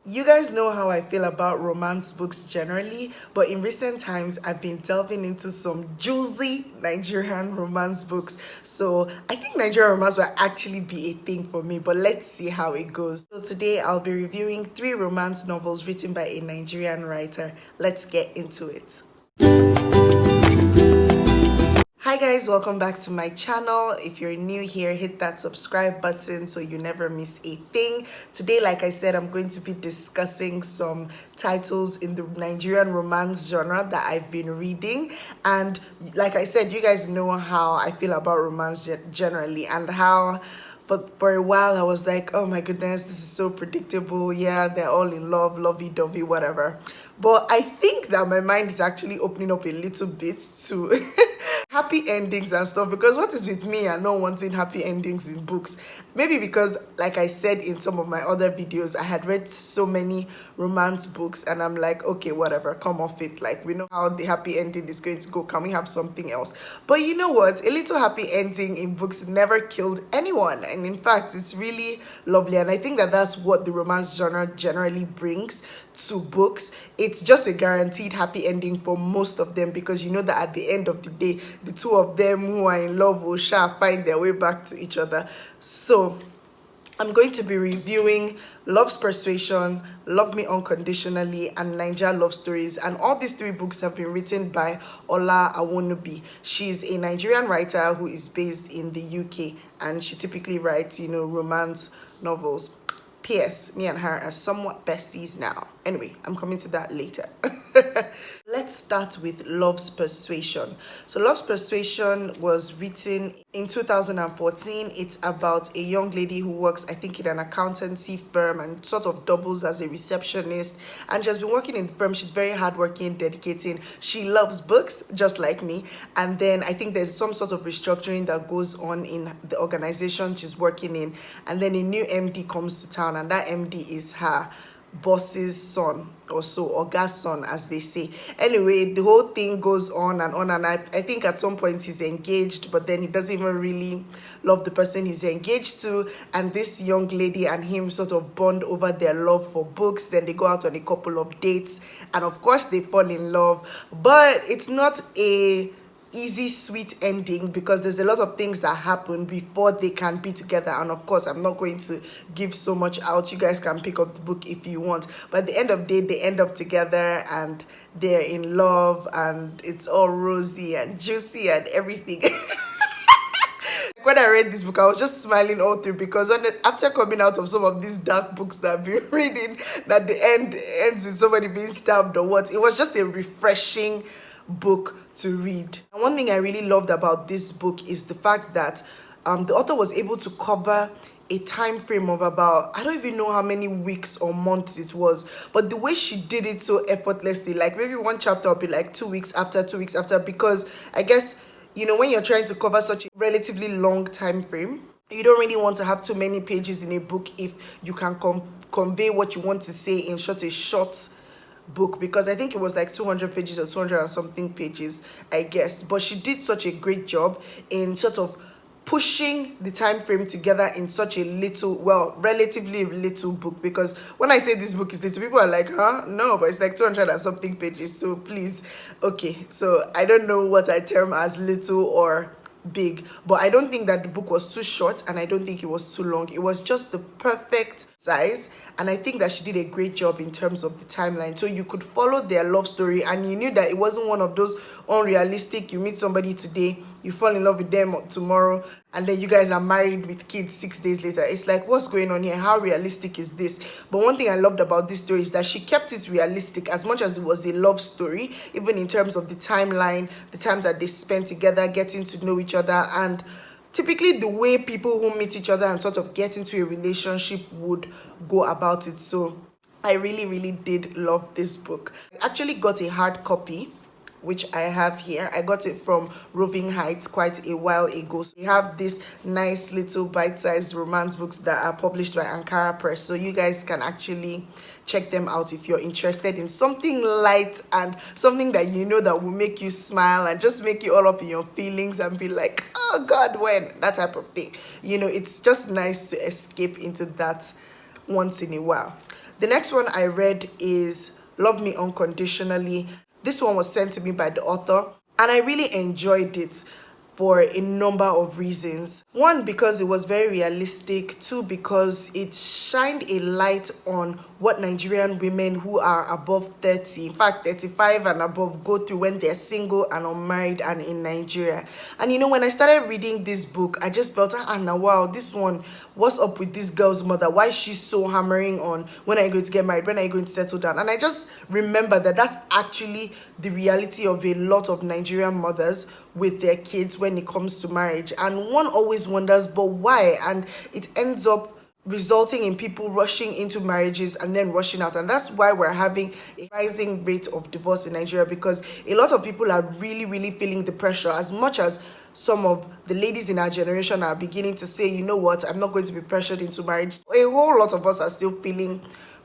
You guys know how I feel about romance books generally, but in recent times I've been delving into some juicy Nigerian romance books. So I think Nigerian romance will actually be a thing for me, but let's see how it goes. So today I'll be reviewing 3 romance novels written by a Nigerian writer. Let's get into it. Hi guys, welcome back to my channel. If you're new here, hit that subscribe button so you never miss a thing. Today, like I said, I'm going to be discussing some titles in the Nigerian romance genre that I've been reading. And like I said, you guys know how I feel about romance generally, and how for a while I was like, oh my goodness, this is so predictable. Yeah, they're all in love, lovey-dovey, whatever. But I think that my mind is actually opening up a little bit to happy endings and stuff, because what is with me and not wanting happy endings in books? Maybe because, like I said in some of my other videos, I had read so many romance books and I'm like, okay, whatever, come off it. Like, we know how the happy ending is going to go. Can we have something else? But you know what? A little happy ending in books never killed anyone. And in fact, it's really lovely. And I think that that's what the romance genre generally brings to books. It's just a guaranteed happy ending for most of them, because you know that at the end of the day, the two of them who are in love will find their way back to each other. So I'm going to be reviewing Love's Persuasion, Love Me Unconditionally, and Naija Love Stories. And all these 3 books have been written by Ola Awonubi. She's a Nigerian writer who is based in the UK, and she typically writes, romance novels. P.S. Me and her are somewhat besties now. Anyway, I'm coming to that later. Let's start with Love's Persuasion. So Love's Persuasion was written in 2014. It's about a young lady who works, I think, in an accountancy firm and sort of doubles as a receptionist. And she has been working in the firm. She's very hardworking, dedicating. She loves books, just like me. And then I think there's some sort of restructuring that goes on in the organization she's working in. And then a new MD comes to town, and that MD is her boss's son, or so, or God's son, as they say. Anyway, the whole thing goes on, and I think at some point he's engaged, but then he doesn't even really love the person he's engaged to. And this young lady and him sort of bond over their love for books. Then they go out on a couple of dates, and of course they fall in love. But it's not a easy sweet ending, because there's a lot of things that happen before they can be together. And of course, I'm not going to give so much out. You guys can pick up the book if you want, but at the end of the day, they end up together and they're in love, and it's all rosy and juicy and everything. When I read this book, I was just smiling all through, because after coming out of some of these dark books that I've been reading, that the end ends with somebody being stabbed or what, it was just a refreshing book to read. And one thing I really loved about this book is the fact that the author was able to cover a time frame of about, I don't even know how many weeks or months it was, but the way she did it so effortlessly, like maybe one chapter will be like 2 weeks after, 2 weeks after, because I guess, when you're trying to cover such a relatively long time frame, you don't really want to have too many pages in a book if you can convey what you want to say in such a short book, because I think it was like 200 pages or 200 and something pages, I guess. But she did such a great job in sort of pushing the time frame together in such a little, well, relatively little book. Because when I say this book is little, people are like, huh? No, but it's like 200 and something pages. So please, okay. So I don't know what I term as little or big, but I don't think that the book was too short, and I don't think it was too long. It was just the perfect size, and I think that she did a great job in terms of the timeline. So you could follow their love story, and you knew that it wasn't one of those unrealistic, you meet somebody today, you fall in love with them tomorrow, and then you guys are married with kids 6 days later. It's like, what's going on here? How realistic is this? But one thing I loved about this story is that she kept it realistic as much as it was a love story, even in terms of the timeline, the time that they spent together, getting to know each other, and typically the way people who meet each other and sort of get into a relationship would go about it. So I really, really did love this book. I actually got a hard copy, which I have here. I got it from Roving Heights quite a while ago. So we have these nice little bite-sized romance books that are published by Ankara Press. So you guys can actually check them out if you're interested in something light and something that that will make you smile and just make you all up in your feelings and be like, oh God, when? That type of thing. It's just nice to escape into that once in a while. The next one I read is Love Me Unconditionally. This one was sent to me by the author, and I really enjoyed it for a number of reasons. One, because it was very realistic. Two, because it shined a light on what Nigerian women who are above 30, in fact 35 and above, go through when they're single and unmarried and in Nigeria. And you know, when I started reading this book, I just felt, now wow, this one, what's up with this girl's mother? Why is she so hammering on, when are you going to get married? When are you going to settle down? And I just remember that that's actually the reality of a lot of Nigerian mothers with their kids when it comes to marriage. And one always wonders, but why? And it ends up resulting in people rushing into marriages and then rushing out. And that's why we're having a rising rate of divorce in Nigeria, because a lot of people are really feeling the pressure, as much as some of the ladies in our generation are beginning to say, you know what, I'm not going to be pressured into marriage. A whole lot of us are still feeling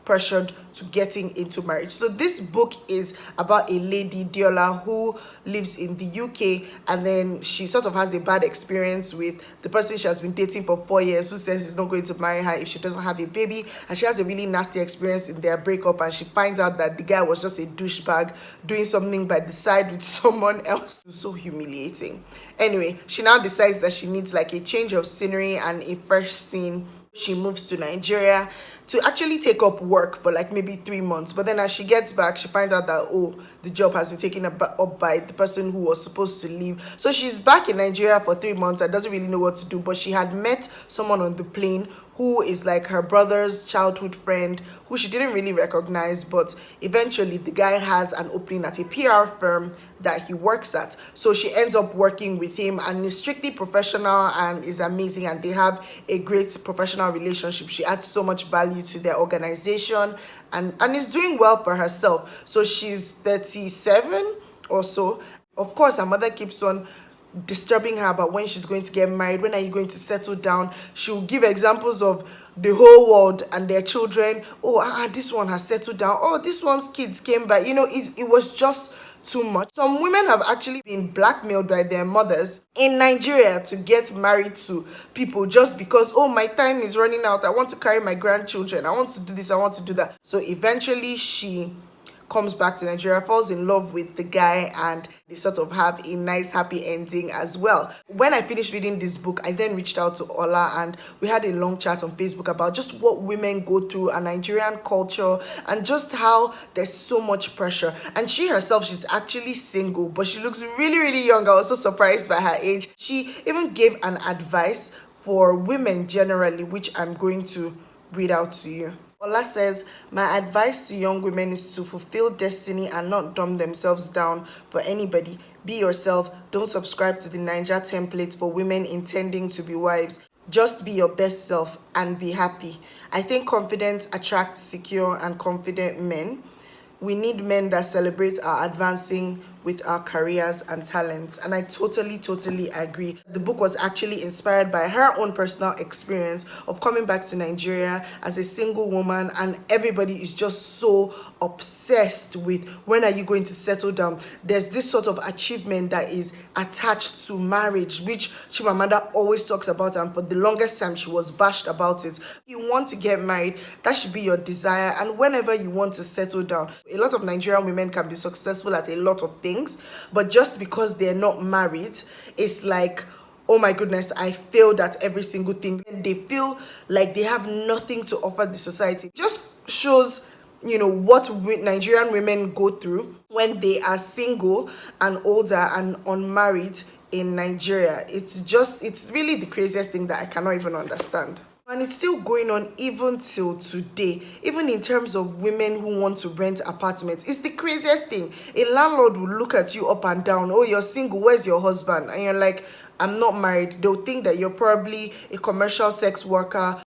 pressured to getting into marriage. So this book is about a lady, Diola, who lives in the UK, and then she sort of has a bad experience with the person she has been dating for 4 years, who says he's not going to marry her if she doesn't have a baby. And she has a really nasty experience in their breakup, and she finds out that the guy was just a douchebag doing something by the side with someone else. So humiliating. Anyway, she now decides that she needs like a change of scenery and a fresh scene. She moves to Nigeria to actually take up work for like maybe 3 months. But then as she gets back, she finds out that, oh, the job has been taken up by the person who was supposed to leave. So she's back in Nigeria for 3 months and doesn't really know what to do. But she had met someone on the plane who is like her brother's childhood friend, who she didn't really recognize, but eventually the guy has an opening at a PR firm that he works at. So she ends up working with him, and is strictly professional and is amazing, and they have a great professional relationship. She adds so much value to their organization and is doing well for herself. So she's 37 or so. Of course, her mother keeps on disturbing her about when she's going to get married, when are you going to settle down. She'll give examples of the whole world and their children. Oh, this one has settled down. Oh, this one's kids came by. You know, it was just too much. Some women have actually been blackmailed by their mothers in Nigeria to get married to people just because, oh, my time is running out, I want to carry my grandchildren, I want to do this, I want to do that. So eventually she comes back to Nigeria, falls in love with the guy, and they sort of have a nice happy ending as well. When I finished reading this book, I then reached out to Ola, and we had a long chat on Facebook about just what women go through and Nigerian culture, and just how there's so much pressure. And she herself, she's actually single, but she looks really young. I was so surprised by her age. She even gave an advice for women generally, which I'm going to read out to you. Ola says, my advice to young women is to fulfill destiny and not dumb themselves down for anybody. Be yourself. Don't subscribe to the Naija template for women intending to be wives. Just be your best self and be happy. I think confidence attracts secure and confident men. We need men that celebrate our advancing with our careers and talents. And I totally agree. The book was actually inspired by her own personal experience of coming back to Nigeria as a single woman, and everybody is just so obsessed with, when are you going to settle down? There's this sort of achievement that is attached to marriage, which Chimamanda always talks about, and for the longest time she was bashed about it. You want to get married, that should be your desire, and whenever you want to settle down. A lot of Nigerian women can be successful at a lot of things, but just because they're not married, it's like, oh my goodness, I failed at every single thing. And they feel like they have nothing to offer the society. Just shows, you know, what Nigerian women go through when they are single and older and unmarried in Nigeria. It's really the craziest thing that I cannot even understand. And it's still going on even till today, even in terms of women who want to rent apartments. It's the craziest thing. A landlord will look at you up and down. Oh, you're single, where's your husband? And you're like, I'm not married. They'll think that you're probably a commercial sex worker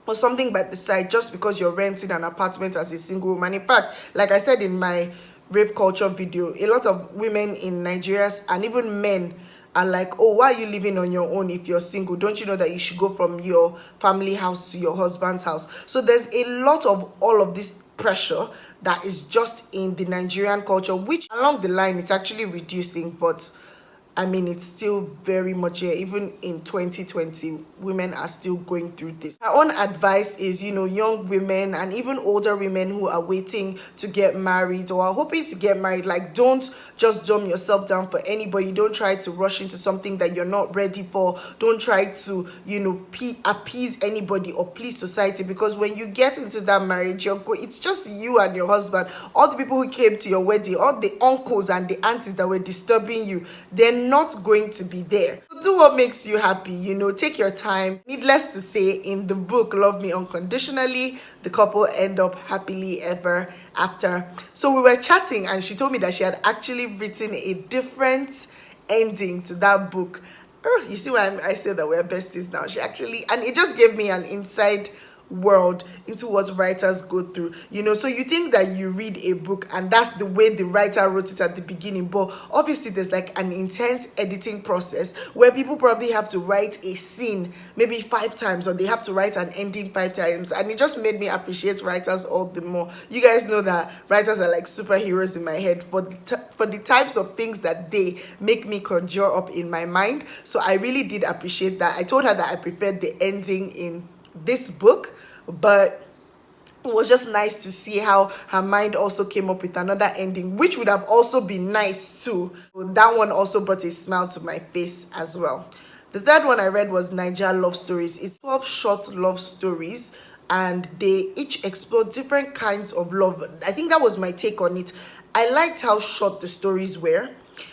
or something by the side, just because you're renting an apartment as a single woman. In fact, like I said in my rape culture video, a lot of women in Nigeria and even men are like, oh, why are you living on your own if you're single? Don't you know that you should go from your family house to your husband's house? So there's a lot of all of this pressure that is just in the Nigerian culture, which along the line it's actually reducing, but I mean, it's still very much here. Even in 2020, women are still going through this. Our own advice is, you know, young women and even older women who are waiting to get married or are hoping to get married, like, don't just dumb yourself down for anybody. Don't try to rush into something that you're not ready for. Don't try to, you know, appease anybody or please society, because when you get into that marriage, it's just you and your husband. All the people who came to your wedding, all the uncles and the aunties that were disturbing you, they're not going to be there. Do what makes you happy, you know, take your time. Needless to say, in the book Love Me Unconditionally, the couple end up happily ever after. So we were chatting and she told me that she had actually written a different ending to that book. You see why I say that we're besties now. She actually, and it just gave me an inside world into what writers go through, you know. So you think that you read a book and that's the way the writer wrote it at the beginning, but obviously there's like an intense editing process where people probably have to write a scene maybe 5 times, or they have to write an ending 5 times, and it just made me appreciate writers all the more. You guys know that writers are like superheroes in my head for the types of things that they make me conjure up in my mind. So I really did appreciate that. I told her that I preferred the ending in this book, but it was just nice to see how her mind also came up with another ending, which would have also been nice too. That one also brought a smile to my face as well. The third one I read was Naija Love Stories. It's 12 short love stories, and they each explore different kinds of love. I think that was my take on it. I liked how short the stories were,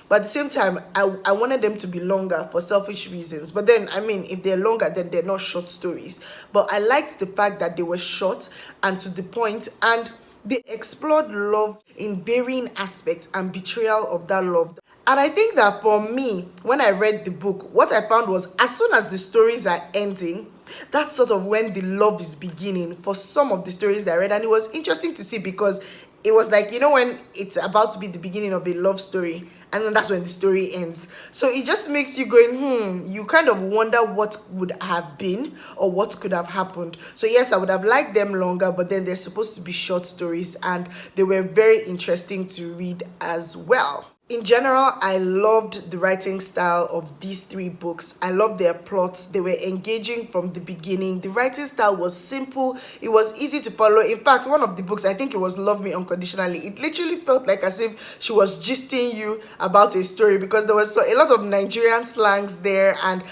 but at the same time, I wanted them to be longer for selfish reasons. But then, I mean, if they're longer, then they're not short stories. But I liked the fact that they were short and to the point, and they explored love in varying aspects and betrayal of that love. And I think that for me, when I read the book, what I found was as soon as the stories are ending, that's sort of when the love is beginning for some of the stories that I read. And it was interesting to see, because it was like, you know, when it's about to be the beginning of a love story, and then that's when the story ends. So it just makes you going, you kind of wonder what would have been or what could have happened. So yes, I would have liked them longer, but then they're supposed to be short stories, and they were very interesting to read as well. In general, I loved the writing style of these 3 books. I loved their plots. They were engaging from the beginning. The writing style was simple. It was easy to follow. In fact, one of the books, I think it was Love Me Unconditionally, it literally felt like as if she was gisting you about a story, because there was a lot of Nigerian slangs there, and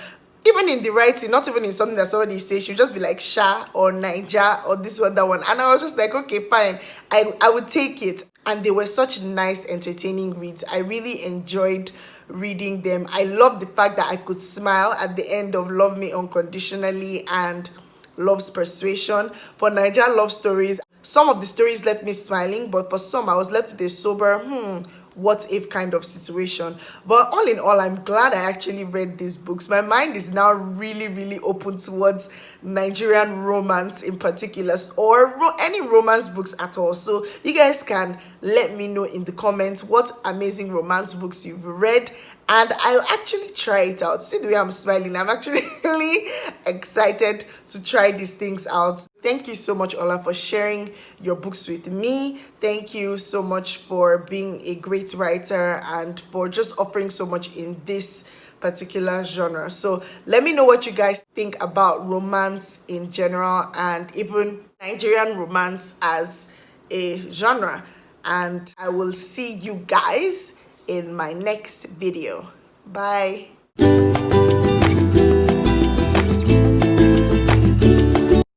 even in the writing, not even in something that somebody says, she'll just be like Sha or Naija or this one, that one. And I was just like, okay, fine. I would take it. And they were such nice, entertaining reads. I really enjoyed reading them. I love the fact that I could smile at the end of Love Me Unconditionally and Love's Persuasion. For Naija Love Stories, some of the stories left me smiling, but for some, I was left with a sober, what if kind of situation. But all in all, I'm glad I actually read these books. My mind is now really, really open towards Nigerian romance in particular, or any romance books at all. So you guys can let me know in the comments what amazing romance books you've read, and I'll actually try it out. See the way I'm smiling? I'm actually really excited to try these things out. Thank you so much, Ola, for sharing your books with me. Thank you so much for being a great writer and for just offering so much in this particular genre. So let me know what you guys think about romance in general, and even Nigerian romance as a genre. And I will see you guys in my next video. Bye.